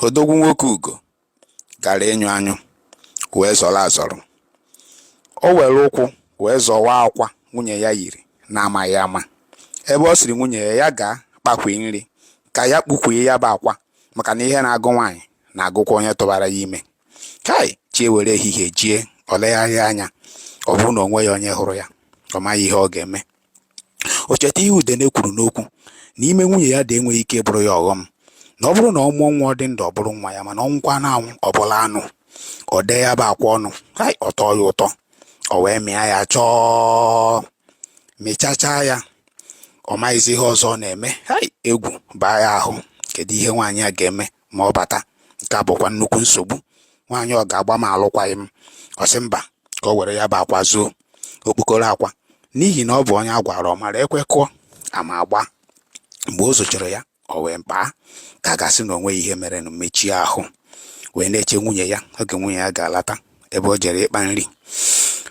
Odogwu nwoke Ugo gara ịnyụ anyụ wee zọrọ azọrọ. O were ụkwụ wee zọwa akwa nwunye ya yiri na-amaghị ama. Ebe ọ sịrị nwunye ya gaa kpakwee nri ka ya kpukwee ya bụ akwa, maka na ihe na-agụ nwaanyị na-agụkwa onye tụbara ya ime. Kai, chi ewere ehihie jie, ọ legharị anya, ọ bụrụ na o nweghị onye hụrụ ya, ọ maghị ihe ọ ga-eme. O cheta ihe Udene kwuru n'okwu na ime nwunye ya dị enweghị ike bụrụ ya ọghọm, na ọ bụrụ na ọ mụọ nwa ọ dị ndụ ọ bụrụ nwa ya, mana ọ nwụkwa na anwụ ọ bụla anụ. O dee ya bụ akwa ọnụ, hai, ọ tọọ ya ụtọ. O wee mịa ya chọọ, mịchachaa ya, ọ maghịzi ihe ọzọ ọ na-eme. Hai, egwu baa ya ahụ, kedu ihe nwaanyị a ga-eme ma ọ bata? Nke a bụkwa nnukwu nsogbu. Nwaanyị ọ ga-agba m alụkwaghị m? Ọ sị mba, ka o were ya bụ akwa zuo okpokoro akwa, n'ihi na ọ bụ onye a gwara ọ mara ekwe kụọ ama agba. Mgbe o zochara ya, o wee baa ka a ga-asị na o nweghị ihe mere, na mechie ahụ wee na-eche nwunye ya oge nwunye ya ga-alata ebe o jere ịkpa nri.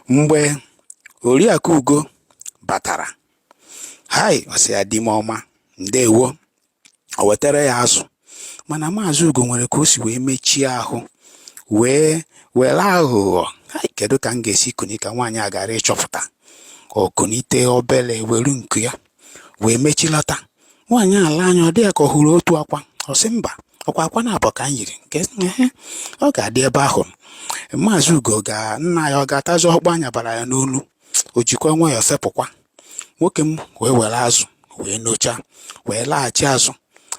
Mgbe Oriakụ Ugo batara, hai, ọ sị ya, di m ọma, ndeewo. O wetara ya azụ, mana Maazị Ugo nwere ka o si wee mechie ahụ wee were aghụghọ. Hai, kedu ka m ga-esi kuni ka nwaanyị a gara ịchọpụta? O kunite obele were nku ya wee mechilata. Nwaanyị ala anya, ọ dị ya ka ọ hụrụ otu akwa. Ọ sị mba, ọkwa akwa na-abụ ka m yiri nke ọ ga-adị ebe ahụ. Maazị Ugo nna ya ọ ga-atazi ọkpụ anya bara ya n'olu? O jikwa nwayọọ sepụkwa. Nwoke m wee were azụ wee nochaa wee laghachi azụ,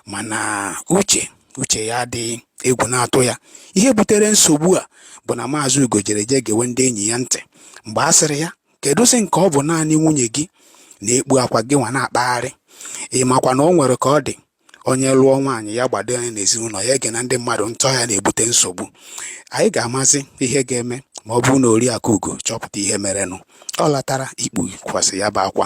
mana uche ya adịghị, egwu na-atụ ya. Ihe butere nsogbu a bụ na Maazị Ugo jere gewe ndị enyi ya ntị mgbe a sịrị ya, kedụzi nke ọ bụ naanị nwunye gị na-ekpu akwa gị nwa na-akpagharị? Ị makwa na o nwere ka ọ dị onye lụọ nwaanyị ya gbado ya n'ezinụlọ ya, ege na ndị mmadụ ntọ ya na-ebute nsogbu. Anyị ga-amazi ihe ga-eme ma ọ bụrụ na Oriakụ Ugo chọpụta ihe merenụ. Ọ latara ikpu kwasị ya bụ akwa.